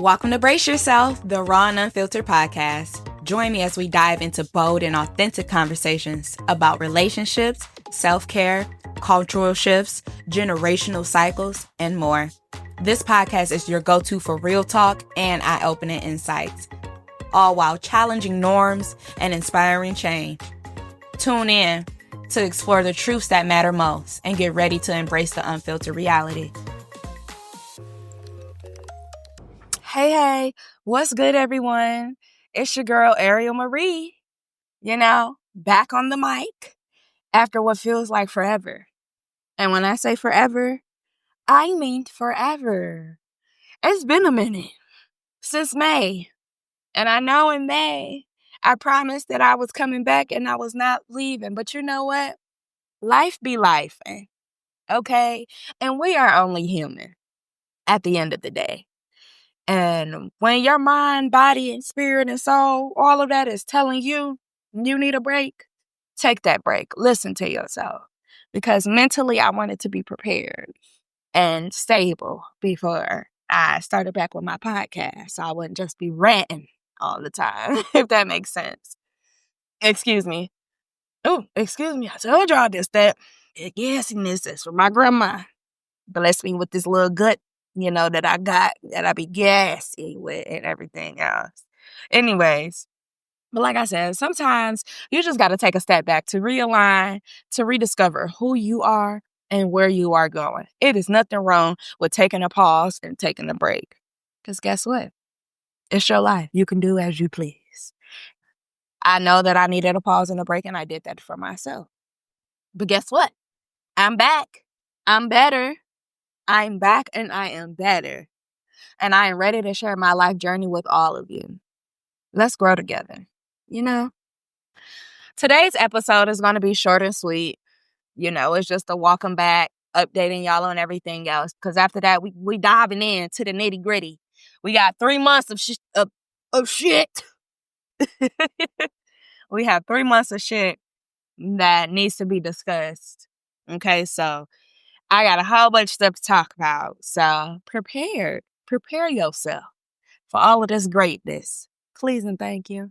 Welcome to Brace Yourself, the Raw and Unfiltered podcast. Join me as we dive into bold and authentic conversations about relationships, self-care, cultural shifts, generational cycles, and more. This podcast is your go-to for real talk and eye-opening insights, all while challenging norms and inspiring change. Tune in to explore the truths that matter most and get ready to embrace the unfiltered reality. Hey, what's good, everyone? It's your girl, Ariel Marie, back on the mic after what feels like forever. And when I say forever, I mean forever. It's been a minute, since May. And I know in May, I promised that I was coming back and I was not leaving. But you know what? Life be life, okay? And we are only human at the end of the day. And when your mind, body, and spirit and soul, all of that is telling you you need a break, take that break. Listen to yourself. Because mentally, I wanted to be prepared and stable before I started back with my podcast. So I wouldn't just be ranting all the time, if that makes sense. Excuse me. Oh, excuse me. I told y'all this, that gassiness is from my grandma. Bless me with this little gut, that I got, that I be gassy with and everything else. Anyways, but like I said, sometimes you just got to take a step back to realign, to rediscover who you are and where you are going. It is nothing wrong with taking a pause and taking a break. Because guess what? It's your life. You can do as you please. I know that I needed a pause and a break, and I did that for myself. But guess what? I'm back. I'm better. I'm back and I am better. And I am ready to share my life journey with all of you. Let's grow together. Today's episode is going to be short and sweet. It's just a welcome back, updating y'all on everything else. Because after that, we diving in to the nitty gritty. We got 3 months of shit. We have 3 months of shit that needs to be discussed. Okay, so I got a whole bunch of stuff to talk about. So prepare yourself for all of this greatness. Please and thank you.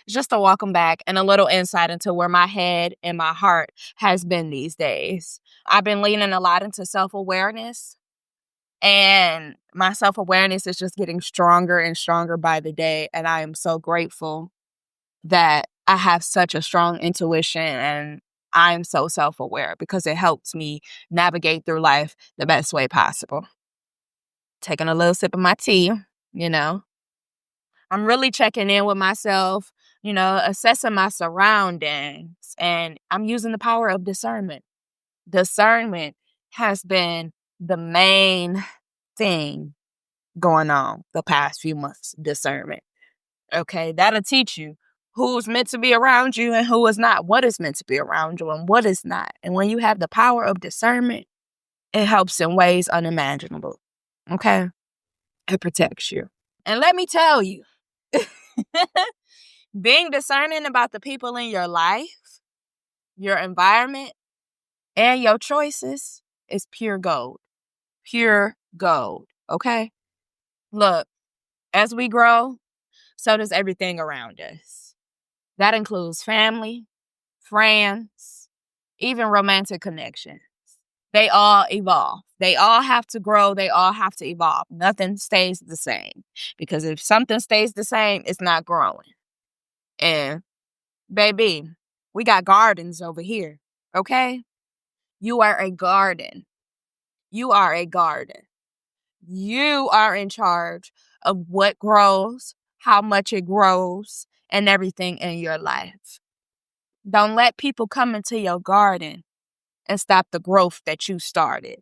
Just a welcome back and a little insight into where my head and my heart has been these days. I've been leaning a lot into self-awareness, and my self-awareness is just getting stronger and stronger by the day. And I am so grateful that I have such a strong intuition, and I'm so self-aware because it helps me navigate through life the best way possible. Taking a little sip of my tea, I'm really checking in with myself, assessing my surroundings, and I'm using the power of discernment. Discernment has been the main thing going on the past few months. Discernment. Okay, that'll teach you who's meant to be around you and who is not, what is meant to be around you and what is not. And when you have the power of discernment, it helps in ways unimaginable. Okay? It protects you. And let me tell you, being discerning about the people in your life, your environment, and your choices is pure gold. Pure gold. Okay? Look, as we grow, so does everything around us. That includes family, friends, even romantic connections. They all evolve. They all have to grow. They all have to evolve. Nothing stays the same. Because if something stays the same, it's not growing. And baby, we got gardens over here. Okay? You are a garden. You are a garden. You are in charge of what grows, how much it grows, and everything in your life. Don't let people come into your garden and stop the growth that you started.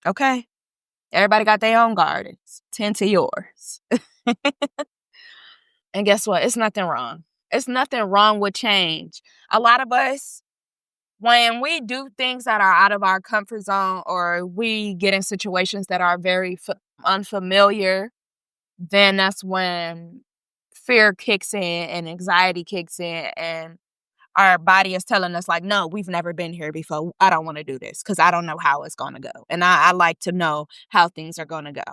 Okay? Everybody got their own gardens. Tend to yours. And guess what? It's nothing wrong. It's nothing wrong with change. A lot of us, when we do things that are out of our comfort zone, or we get in situations that are very unfamiliar, then that's when fear kicks in and anxiety kicks in, and our body is telling us like, no, we've never been here before. I don't want to do this because I don't know how it's going to go. And I like to know how things are going to go.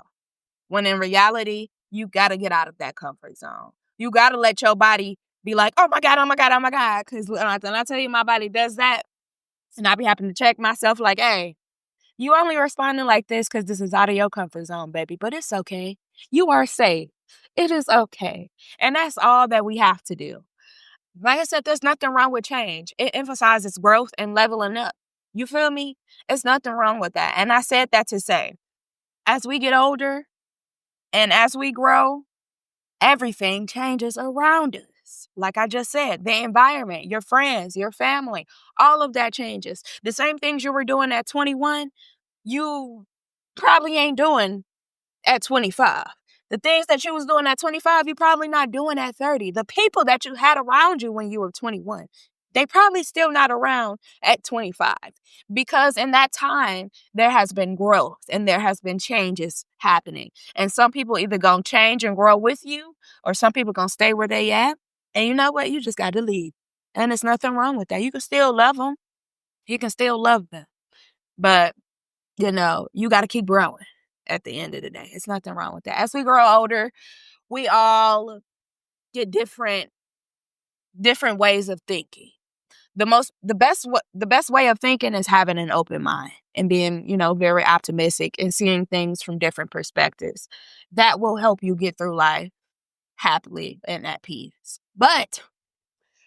When in reality, you got to get out of that comfort zone. You got to let your body be like, oh my God, oh my God, oh my God. Because when I tell you my body does that, and I be having to check myself like, hey, you only responding like this because this is out of your comfort zone, baby. But it's okay. You are safe. It is okay. And that's all that we have to do. Like I said, there's nothing wrong with change. It emphasizes growth and leveling up. You feel me? It's nothing wrong with that. And I said that to say, as we get older and as we grow, everything changes around us. Like I just said, the environment, your friends, your family, all of that changes. The same things you were doing at 21, you probably ain't doing at 25. The things that you was doing at 25, you're probably not doing at 30. The people that you had around you when you were 21, they probably still not around at 25, because in that time, there has been growth and there has been changes happening. And some people either gonna change and grow with you, or some people gonna stay where they at. And you know what? You just got to leave. And there's nothing wrong with that. You can still love them. You can still love them. But, you got to keep growing at the end of the day. It's nothing wrong with that. As we grow older, we all get different ways of thinking. The best way of thinking is having an open mind and being, very optimistic and seeing things from different perspectives. That will help you get through life happily and at peace. But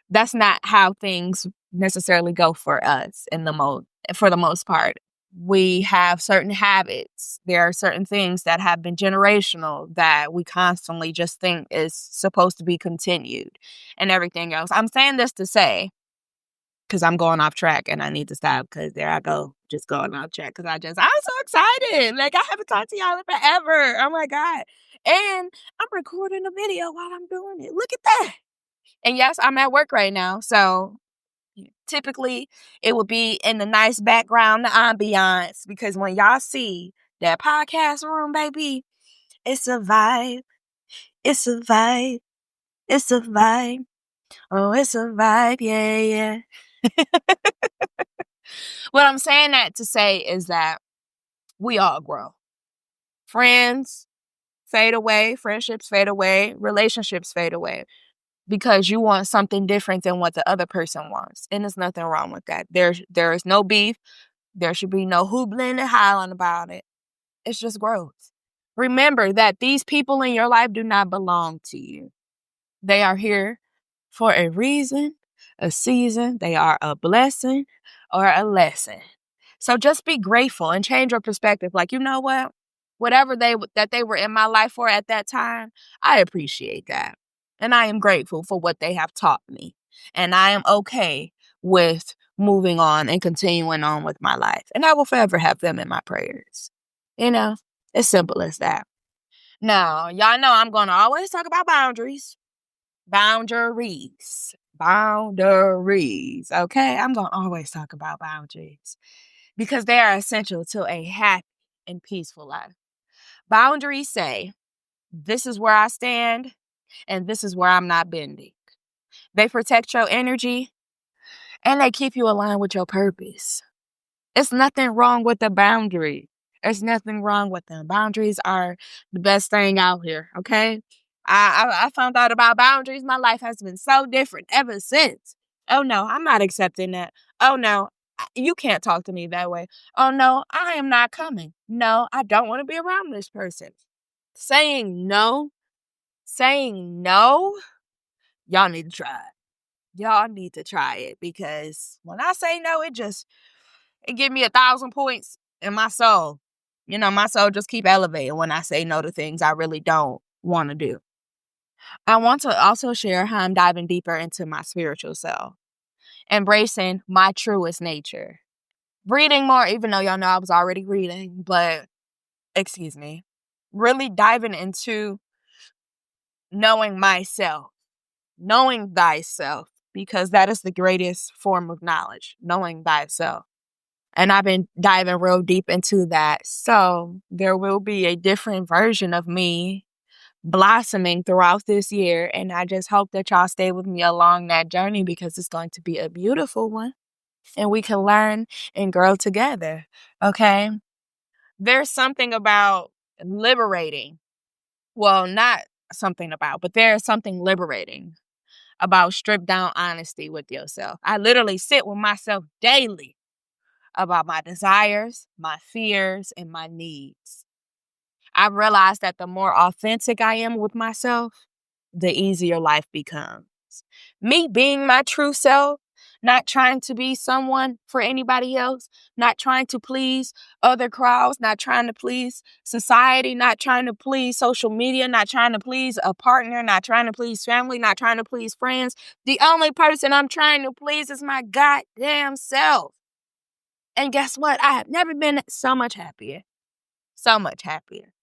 that's not how things necessarily go for us for the most part. We have certain habits. There are certain things that have been generational that we constantly just think is supposed to be continued and everything else. I'm saying this to say, because I'm going off track and I need to stop, because there I go, just going off track, because I'm so excited. Like, I haven't talked to y'all in forever. Oh my God. And I'm recording a video while I'm doing it. Look at that. And yes, I'm at work right now. So typically it would be in the nice background, the ambiance, because when y'all see that podcast room, baby, it's a vibe. It's a vibe. It's a vibe. Oh, it's a vibe. Yeah, yeah. What I'm saying that to say is that we all grow. Friends fade away. Friendships fade away. Relationships fade away. Because you want something different than what the other person wants. And there's nothing wrong with that. There is no beef. There should be no hoopling and hollering about it. It's just growth. Remember that these people in your life do not belong to you. They are here for a reason, a season. They are a blessing or a lesson. So just be grateful and change your perspective. Like, you know what? Whatever that they were in my life for at that time, I appreciate that. And I am grateful for what they have taught me. And I am okay with moving on and continuing on with my life. And I will forever have them in my prayers. As simple as that. Now, y'all know I'm going to always talk about boundaries. Boundaries. Okay? I'm going to always talk about boundaries because they are essential to a happy and peaceful life. Boundaries say, this is where I stand and this is where I'm not bending. They protect your energy and they keep you aligned with your purpose. It's nothing wrong with the boundary. There's nothing wrong with them. Boundaries are the best thing out here, okay? I found out about boundaries. My life has been so different ever since. Oh, no, I'm not accepting that. Oh, no, you can't talk to me that way. Oh, no, I am not coming. No, I don't want to be around this person. Saying no, y'all need to try it. Y'all need to try it, because when I say no, it give me 1,000 points in my soul. My soul just keep elevating when I say no to things I really don't want to do. I want to also share how I'm diving deeper into my spiritual self, embracing my truest nature, reading more, even though y'all know I was already reading, but really diving into knowing myself, knowing thyself, because that is the greatest form of knowledge, knowing thyself. And I've been diving real deep into that. So there will be a different version of me blossoming throughout this year. And I just hope that y'all stay with me along that journey, because it's going to be a beautiful one. And we can learn and grow together. Okay? There's something about liberating Well, not something about, but there is something liberating about stripped down honesty with yourself. I literally sit with myself daily about my desires, my fears, and my needs. I've realized that the more authentic I am with myself, the easier life becomes. Me being my true self, not trying to be someone for anybody else, not trying to please other crowds, not trying to please society, not trying to please social media, not trying to please a partner, not trying to please family, not trying to please friends. The only person I'm trying to please is my goddamn self. And guess what? I have never been so much happier. So much happier.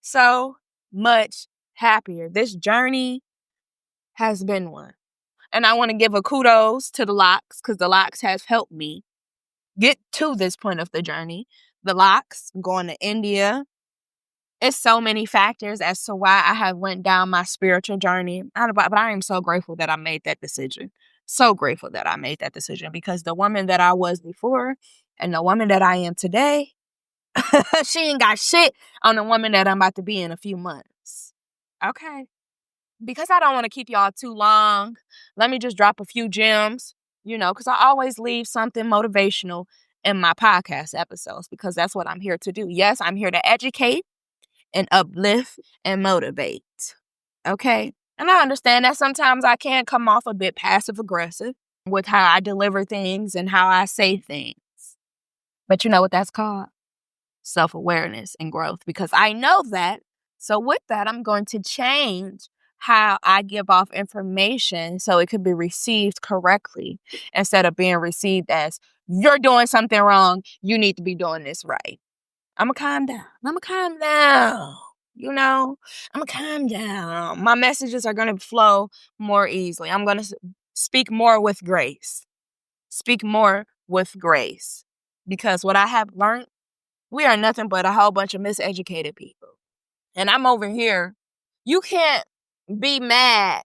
So much happier. This journey has been one. And I want to give a kudos to the locks because the locks has helped me get to this point of the journey. The locks, going to India. It's so many factors as to why I have went down my spiritual journey. But I am so grateful that I made that decision. So grateful that I made that decision because the woman that I was before and the woman that I am today, she ain't got shit on the woman that I'm about to be in a few months. Okay. Because I don't want to keep y'all too long, let me just drop a few gems, because I always leave something motivational in my podcast episodes because that's what I'm here to do. Yes, I'm here to educate and uplift and motivate. Okay? And I understand that sometimes I can come off a bit passive aggressive with how I deliver things and how I say things. But you know what that's called? Self-awareness and growth because I know that. So with that, I'm going to change how I give off information so it could be received correctly instead of being received as you're doing something wrong. You need to be doing this right. I'm going to calm down. I'm going to calm down. I'm going to calm down. My messages are going to flow more easily. I'm going to speak more with grace. Speak more with grace because what I have learned, we are nothing but a whole bunch of miseducated people. And I'm over here. You can't be mad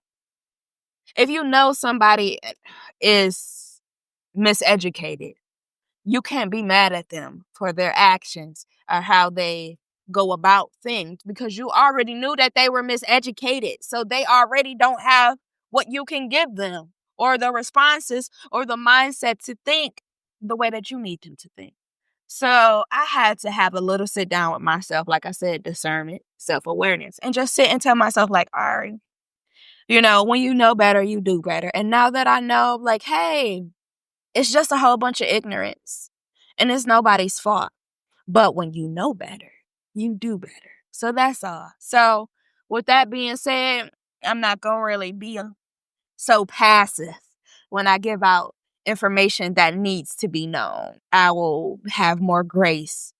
if you know somebody is miseducated. You can't be mad at them for their actions or how they go about things because you already knew that they were miseducated. So they already don't have what you can give them or the responses or the mindset to think the way that you need them to think. So I had to have a little sit down with myself, like I said, discernment, self-awareness, and just sit and tell myself, like, Ari, when you know better, you do better. And now that I know, like, hey, it's just a whole bunch of ignorance and it's nobody's fault. But when you know better, you do better. So that's all. So with that being said, I'm not going to really be so passive when I give out information that needs to be known. I will have more grace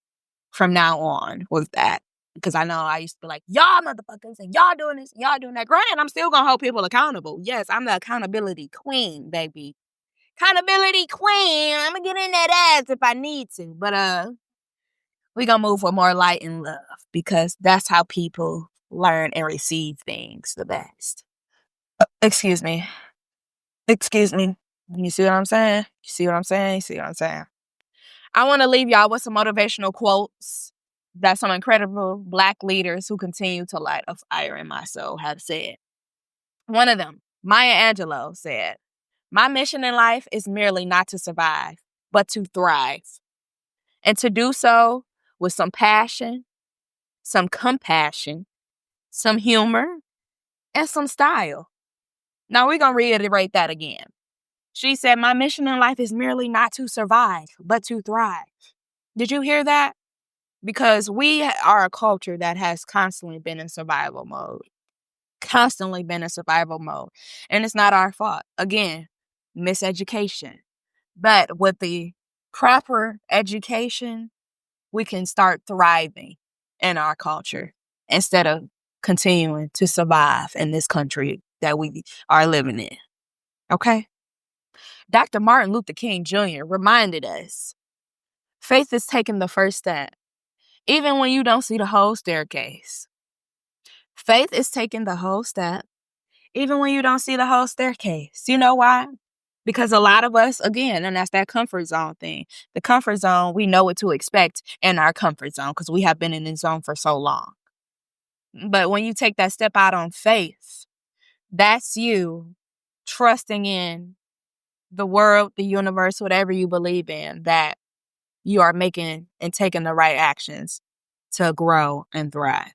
from now on with that. Because I know I used to be like, y'all motherfuckers, and y'all doing this, and y'all doing that. Granted, I'm still going to hold people accountable. Yes, I'm the accountability queen, baby. Accountability queen. I'm going to get in that ass if I need to. But we're going to move with more light and love. Because that's how people learn and receive things the best. Excuse me. You see what I'm saying? I want to leave y'all with some motivational quotes that some incredible Black leaders who continue to light a fire in my soul have said. One of them, Maya Angelou, said, "My mission in life is merely not to survive, but to thrive. And to do so with some passion, some compassion, some humor, and some style." Now we're going to reiterate that again. She said, "My mission in life is merely not to survive, but to thrive." Did you hear that? Because we are a culture that has constantly been in survival mode. And it's not our fault. Again, miseducation. But with the proper education, we can start thriving in our culture instead of continuing to survive in this country that we are living in. Okay? Dr. Martin Luther King Jr. reminded us, faith is taking the first step, even when you don't see the whole staircase. Faith is taking the whole step, even when you don't see the whole staircase. You know why? Because a lot of us, again, and that's that comfort zone thing. The comfort zone, we know what to expect in our comfort zone because we have been in this zone for so long. But when you take that step out on faith, that's you trusting in the world, the universe, whatever you believe in, that you are making and taking the right actions to grow and thrive.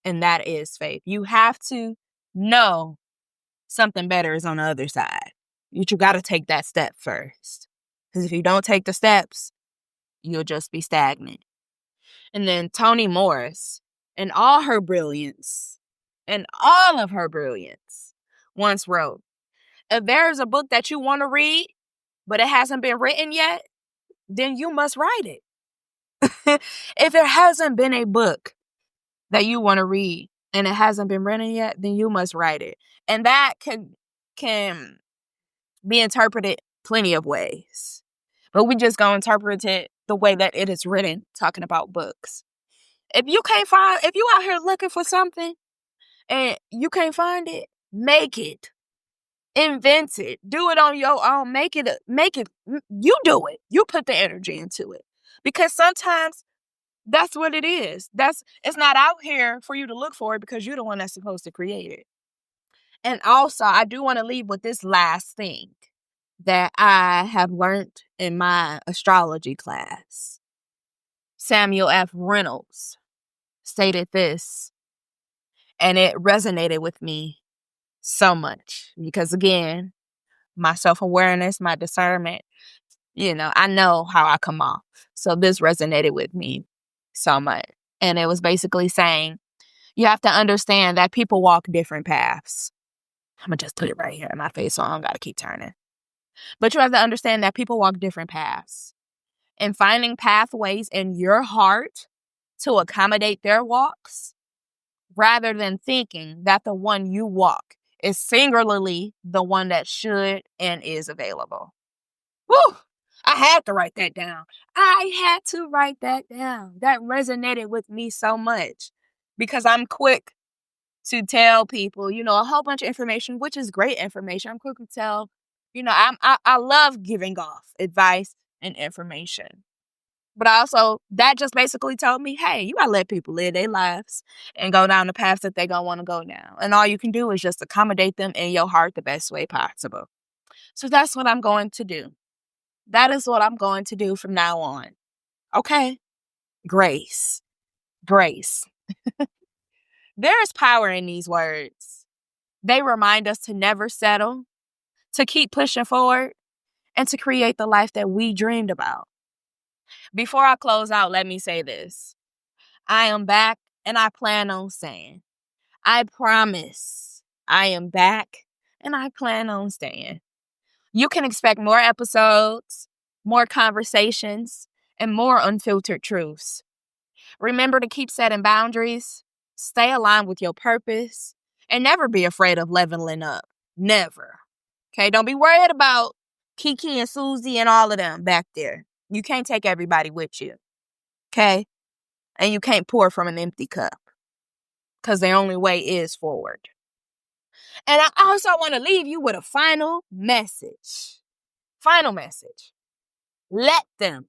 And that is faith. You have to know something better is on the other side. You got to take that step first. Because if you don't take the steps, you'll just be stagnant. And then Toni Morris, in all her brilliance, once wrote, if there is a book that you want to read, but it hasn't been written yet, then you must write it. If there hasn't been a book that you want to read and it hasn't been written yet, then you must write it. And that can be interpreted plenty of ways. But we just gonna interpret it the way that it is written, talking about books. If you out here looking for something and you can't find it, make it. Invent it. Do it on your own. Make it. You do it. You put the energy into it. Because sometimes that's what it is. It's not out here for you to look for it because you're the one that's supposed to create it. And also, I do want to leave with this last thing that I have learned in my astrology class. Samuel F. Reynolds stated this, and it resonated with me so much because, again, my self-awareness, my discernment, I know how I come off. So this resonated with me so much. And it was basically saying, you have to understand that people walk different paths. I'm going to just put it right here in my face so I don't got to keep turning. But you have to understand that people walk different paths. And finding pathways in your heart to accommodate their walks, rather than thinking that the one you walk is singularly the one that should and is available. Woo! I had to write that down. That resonated with me so much because I'm quick to tell people, a whole bunch of information, which is great information. I'm quick to tell, I love giving off advice and information. But that just basically told me, hey, you gotta let people live their lives and go down the path that they're gonna want to go down. And all you can do is just accommodate them in your heart the best way possible. So that's what I'm going to do. That is what I'm going to do from now on. Okay? Grace. There is power in these words. They remind us to never settle, to keep pushing forward, and to create the life that we dreamed about. Before I close out, let me say this. I am back, and I plan on staying. I promise I am back, and I plan on staying. You can expect more episodes, more conversations, and more unfiltered truths. Remember to keep setting boundaries, stay aligned with your purpose, and never be afraid of leveling up. Never. Okay, don't be worried about Kiki and Susie and all of them back there. You can't take everybody with you. Okay? And you can't pour from an empty cup. Because the only way is forward. And I also want to leave you with a final message. Let them.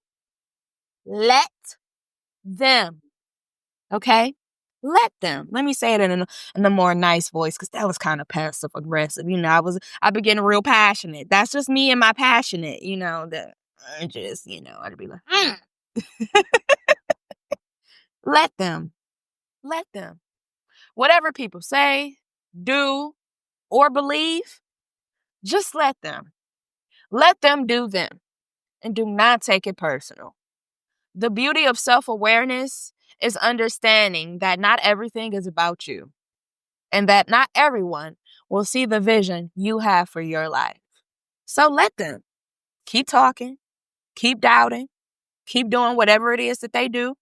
Okay? Let them. Let me say it in a more nice voice because that was kind of passive aggressive. I've been getting real passionate. That's just me and my passionate, that I just, I'd be like, Let them. Whatever people say, do, or believe, just let them. Let them do them. And do not take it personal. The beauty of self-awareness is understanding that not everything is about you. And that not everyone will see the vision you have for your life. So let them. Keep talking. Keep doubting. Keep doing whatever it is that they do.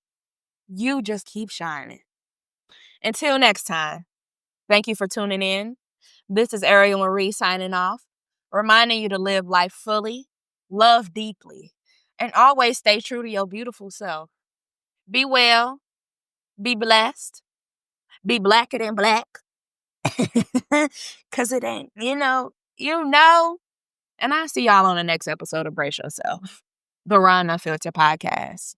You just keep shining. Until next time, thank you for tuning in. This is Ariel Marie signing off, reminding you to live life fully, love deeply, and always stay true to your beautiful self. Be well, be blessed, be blacker than black, because it ain't, and I'll see y'all on the next episode of Brace Yourself, the Unfiltered podcast.